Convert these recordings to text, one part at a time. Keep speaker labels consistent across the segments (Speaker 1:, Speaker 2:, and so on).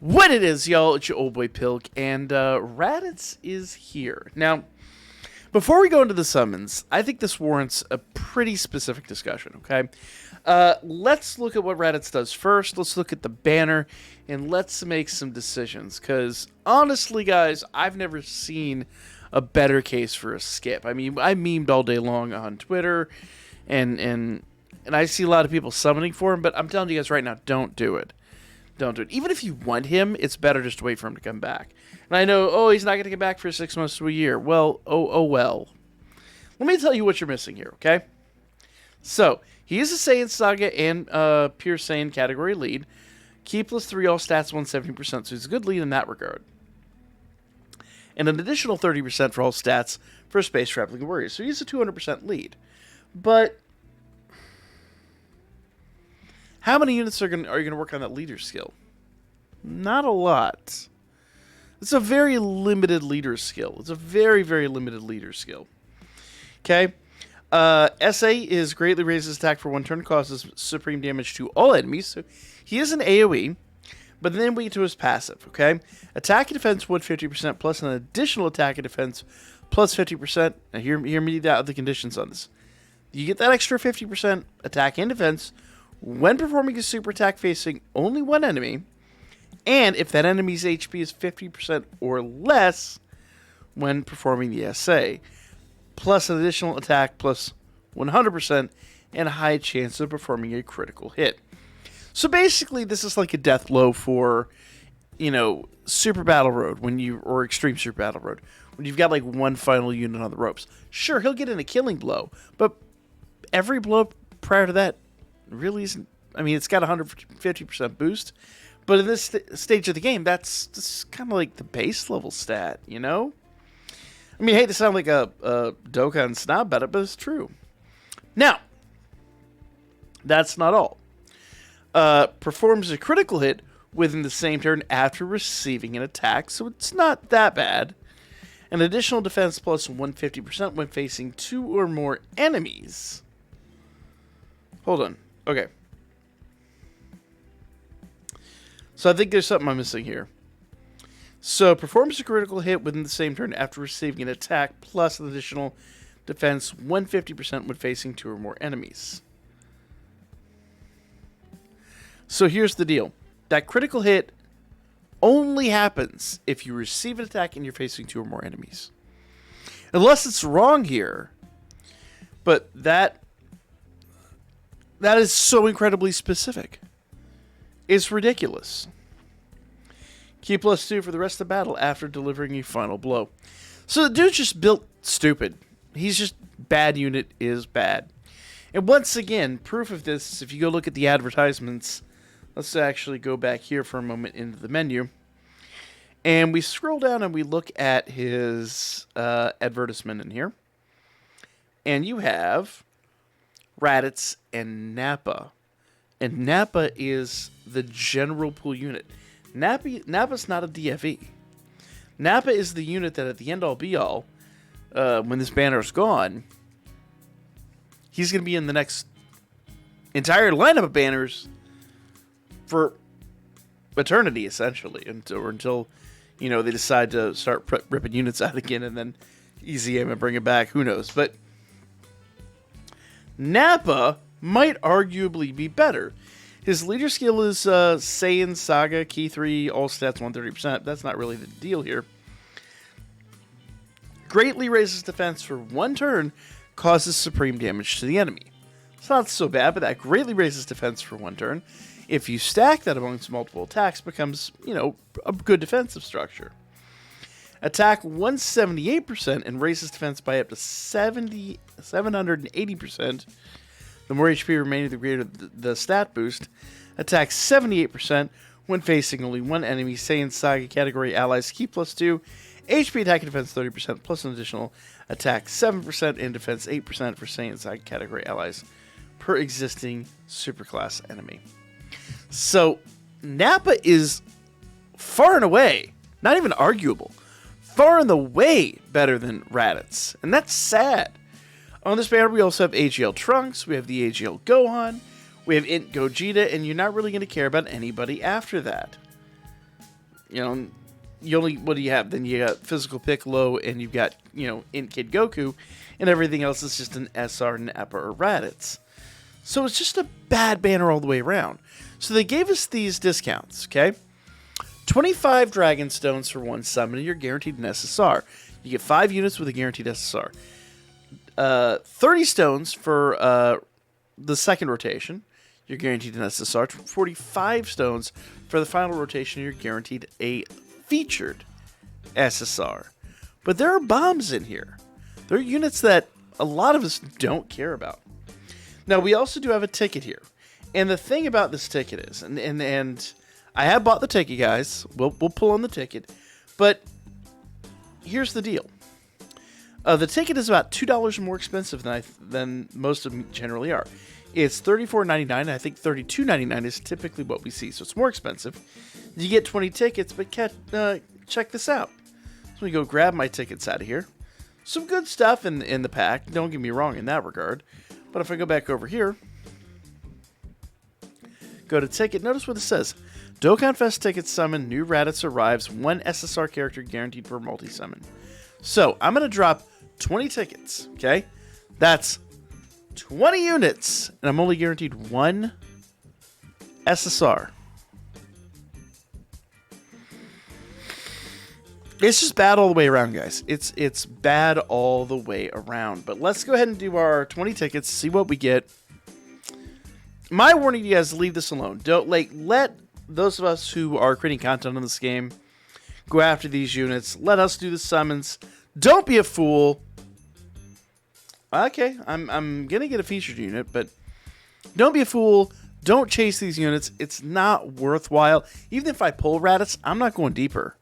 Speaker 1: What it is, y'all, it's your old boy Pilk, and Raditz is here. Now, before we go into the summons, I think this warrants a pretty specific discussion, okay? Let's look at what Raditz does first, let's look at the banner, and let's make some decisions, because honestly, guys, I've never seen a better case for a skip. I mean, I memed all day long on Twitter, and I see a lot of people summoning for him, but I'm telling you guys right now, don't do it. Don't do it. Even if you want him, it's better just to wait for him to come back. And I know, oh, he's not going to come back for 6 months to a year. Well, oh well. Let me tell you what you're missing here, okay? So, he is a Saiyan Saga and Pure Saiyan category lead. Key plus 3 all stats 170%, so he's a good lead in that regard. And an additional 30% for all stats for Space Traveling Warriors. So he's a 200% lead. But how many units are you going to work on that leader skill? Not a lot. It's a very limited leader skill. It's a very, very limited leader skill. Okay. SA is greatly raises attack for 1 turn, causes supreme damage to all enemies. So he is an AoE, but then we get to his passive. Okay. Attack and defense 150% plus an additional attack and defense plus 50%. Now hear me out the conditions on this. You get that extra 50% attack and defense when performing a super attack facing only one enemy, and if that enemy's HP is 50% or less when performing the SA, plus an additional attack plus 100% and a high chance of performing a critical hit. So basically, this is like a death blow for, Super Battle Road or Extreme Super Battle Road, when you've got like one final unit on the ropes. Sure, he'll get in a killing blow, but every blow prior to that really isn't. I mean, it's got a 150% boost, but in this stage of the game, that's kind of like the base level stat, I mean, I hate to sound like a Dokkan snob about it, but it's true. Now, that's not all. Performs a critical hit within the same turn after receiving an attack, so it's not that bad. An additional defense plus 150% when facing 2 or more enemies. Hold on. Okay. So I think there's something I'm missing here. So performs a critical hit within the same turn after receiving an attack plus an additional defense 150% when facing 2 or more enemies. So here's the deal. That critical hit only happens if you receive an attack and you're facing 2 or more enemies. Unless it's wrong here. But that is so incredibly specific. It's ridiculous. Key plus 2 for the rest of the battle after delivering a final blow. So the dude's just built stupid. He's just bad unit is bad. And once again, proof of this, if you go look at the advertisements, let's actually go back here for a moment into the menu. And we scroll down and we look at his advertisement in here. And you have Raditz and Nappa. And Nappa is the general pool unit. Nappa's not a DFE. Nappa is the unit that at the end all be all, when this banner is gone, he's going to be in the next entire lineup of banners for eternity, essentially, until they decide to start ripping units out again and then easy aim and bring it back. Who knows? But Nappa might arguably be better. His leader skill is Saiyan Saga, Key 3, all stats 130%. That's not really the deal here. Greatly raises defense for 1 turn, causes supreme damage to the enemy. It's not so bad, but that greatly raises defense for 1 turn. If you stack that amongst multiple attacks, becomes, a good defensive structure. Attack 178% and raises defense by up to 780%. The more HP remaining, the greater the stat boost. Attack 78% when facing only one enemy. Saiyan Saga category allies. Key plus 2. HP attack and defense 30% plus an additional attack 7% and defense 8% for Saiyan Saga category allies per existing superclass enemy. So Nappa is far and away, not even arguable, far and away better than Raditz. And that's sad. On this banner, we also have AGL Trunks, we have the AGL Gohan, we have Int Gogeta, and you're not really going to care about anybody after that. You know, what do you have? Then you got Physical Piccolo, and you've got, Int Kid Goku, and everything else is just an SR, Nappa, or Raditz. So it's just a bad banner all the way around. So they gave us these discounts, okay? 25 Dragon Stones for one summon, and you're guaranteed an SSR. You get 5 units with a guaranteed SSR. 30 stones for the second rotation, you're guaranteed an SSR. 45 stones for the final rotation, you're guaranteed a featured SSR. But there are bombs in here. There are units that a lot of us don't care about. Now, we also do have a ticket here. And the thing about this ticket is, and I have bought the ticket, guys. We'll pull on the ticket. But here's the deal. The ticket is about $2 more expensive than most of them generally are. It's $34.99. I think $32.99 is typically what we see, so it's more expensive. You get 20 tickets, but check this out. So let me go grab my tickets out of here. Some good stuff in the pack. Don't get me wrong in that regard. But if I go back over here, go to ticket, notice what it says. Dokkan Fest ticket summon, new Raditz arrives, 1 SSR character guaranteed per multi-summon. So, I'm going to drop 20 tickets, okay? That's 20 units, and I'm only guaranteed 1 SSR. It's just bad all the way around, guys. It's bad all the way around. But let's go ahead and do our 20 tickets, see what we get. My warning to you guys, leave this alone. Don't let those of us who are creating content on this game go after these units. Let us do the summons. Don't be a fool. Okay, I'm gonna get a featured unit, but don't be a fool. Don't chase these units. It's not worthwhile. Even if I pull Raditz, I'm not going deeper.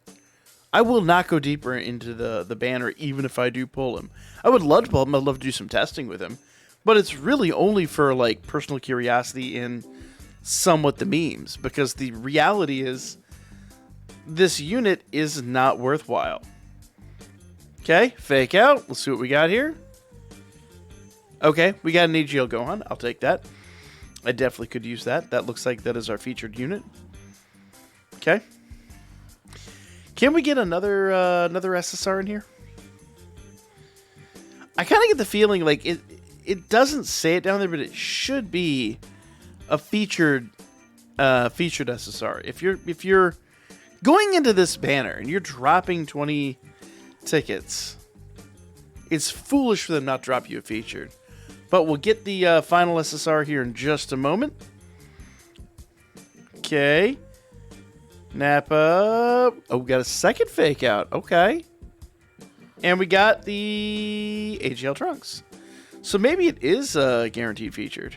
Speaker 1: I will not go deeper into the banner, even if I do pull him. I would love to pull him. I'd love to do some testing with him. But it's really only for, personal curiosity and somewhat the memes. Because the reality is, this unit is not worthwhile. Okay, fake out. Let's see what we got here. Okay, we got an AGL Gohan. I'll take that. I definitely could use that. That looks like that is our featured unit. Okay. Can we get another SSR in here? I kind of get the feeling it doesn't say it down there, but it should be a featured SSR. If you're going into this banner and you're dropping 20 tickets, it's foolish for them not to drop you a featured. But we'll get the final SSR here in just a moment. Okay. Nappa. Oh, we got a second fake out. Okay. And we got the AGL Trunks. So maybe it is guaranteed featured.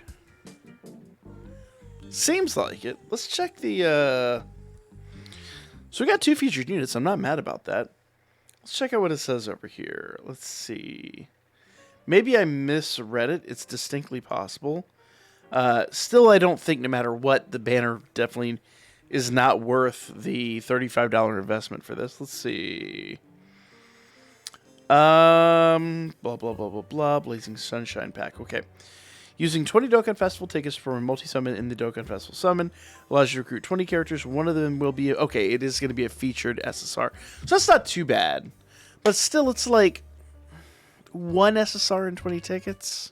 Speaker 1: Seems like it. Let's check the... So we got 2 featured units. I'm not mad about that. Let's check out what it says over here. Let's see. Maybe I misread it. It's distinctly possible. Still, I don't think no matter what, the banner definitely is not worth the $35 investment for this. Let's see. Blah, blah, blah, blah, blah. Blazing Sunshine Pack. Okay. Using 20 Dokkan Festival tickets for a multi-summon in the Dokkan Festival summon allows you to recruit 20 characters. One of them will be... Okay, it is going to be a featured SSR. So that's not too bad. But still, it's like 1 SSR and 20 tickets.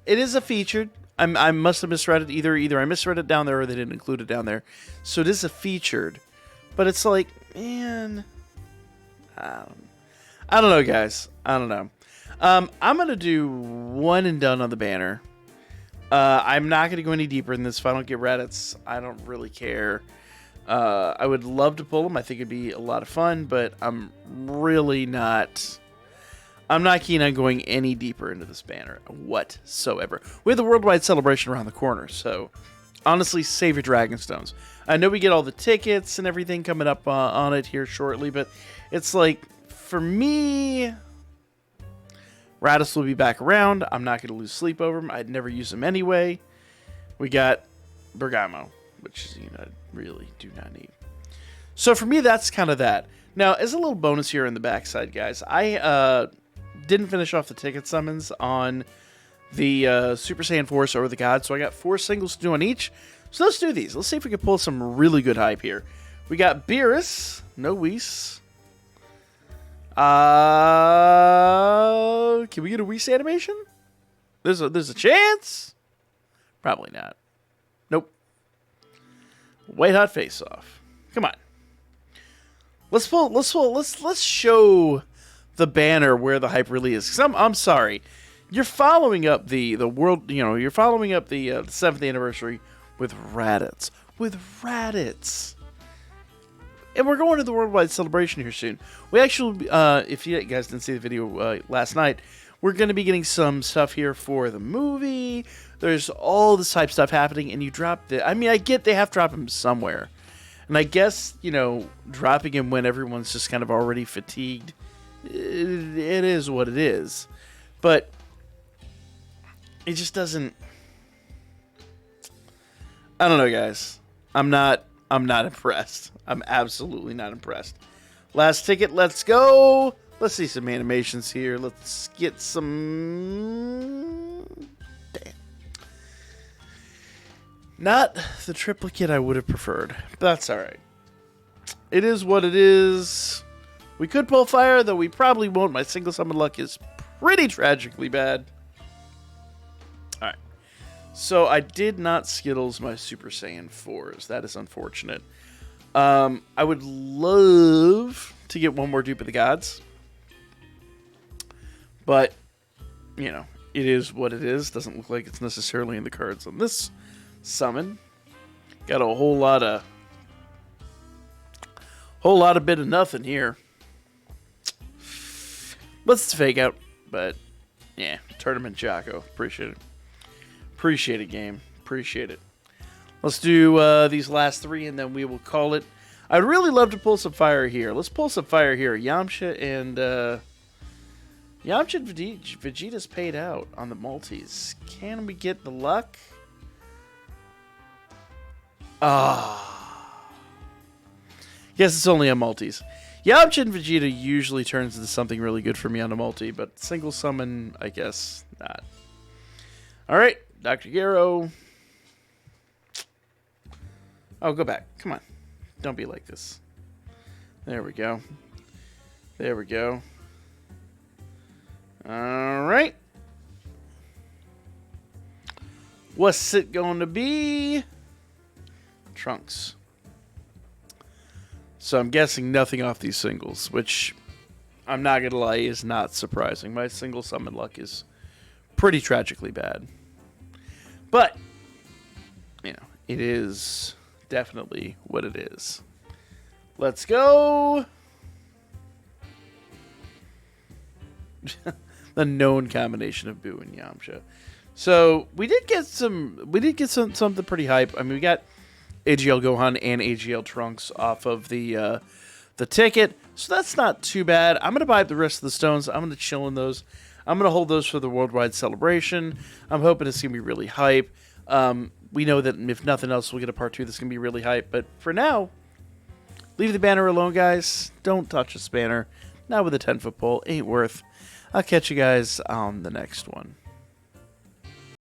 Speaker 1: It is a featured. I must have misread it. Either I misread it down there or they didn't include it down there. So it is a featured. But it's like, man... I don't know, guys. I don't know. I'm going to do one and done on the banner. I'm not going to go any deeper in this. If I don't get Raditz, I don't really care. I would love to pull them. I think it'd be a lot of fun, but I'm really not... I'm not keen on going any deeper into this banner whatsoever. We have the worldwide celebration around the corner, so honestly, save your Dragon Stones. I know we get all the tickets and everything coming up on it here shortly, but it's like, for me... Raditz will be back around. I'm not going to lose sleep over him. I'd never use him anyway. We got Bergamo, which is, I really do not need. So for me, that's kind of that. Now, as a little bonus here on the backside, guys, I didn't finish off the ticket summons on the Super Saiyan Force or the God, so I got 4 singles to do on each. So let's do these. Let's see if we can pull some really good hype here. We got Beerus. No Whis. Can we get a Whis animation? There's a chance? Probably not. Nope. White hot face off. Come on. Let's show the banner where the hype really is. 'Cause I'm sorry. You're following up the world, you're following up the 7th anniversary with Raditz. And we're going to the worldwide celebration here soon. We actually, if you guys didn't see the video last night, we're going to be getting some stuff here for the movie. There's all this type stuff happening, and you dropped it. I mean, I get they have to drop them somewhere. And I guess, dropping him when everyone's just kind of already fatigued, it is what it is. But it just doesn't... I don't know, guys. I'm not impressed. I'm absolutely not impressed. Last ticket, let's go. Let's see some animations here. Let's get some... Damn. Not the triplicate I would have preferred, but that's alright. It is what it is. We could pull fire, though we probably won't. My single summon luck is pretty tragically bad. Alright. So I did not Skittles my Super Saiyan 4s. That is unfortunate. I would love to get one more dupe of the gods. But, it is what it is. Doesn't look like it's necessarily in the cards on this summon. Got a whole lot of bit of nothing here. Let's fake out. But, yeah, Tournament Jocko. Appreciate it. Appreciate it, game. Appreciate it. Let's do these last 3, and then we will call it. I'd really love to pull some fire here. Let's pull some fire here. Yamcha and Vegeta's paid out on the multis. Can we get the luck? Yes, it's only on multis. Yamcha and Vegeta usually turns into something really good for me on a multi, but single summon, I guess not. All right, Dr. Gero. Oh, go back. Come on. Don't be like this. There we go. There we go. All right. What's it going to be? Trunks. So I'm guessing nothing off these singles, which I'm not going to lie is not surprising. My single summon luck is pretty tragically bad. But, it is definitely what it is. Let's go. The known combination of Boo and Yamcha. So we did get something pretty hype. I mean, we got AGL Gohan and AGL Trunks off of the ticket, so that's not too bad. I'm gonna buy up the rest of the stones. I'm gonna chill in those. I'm gonna hold those for the worldwide celebration. I'm hoping it's gonna be really hype. We know that if nothing else, we'll get a part 2 that's gonna be really hype. But for now, leave the banner alone, guys. Don't touch this banner. Not with a 10-foot pole. Ain't worth. I'll catch you guys on the next one.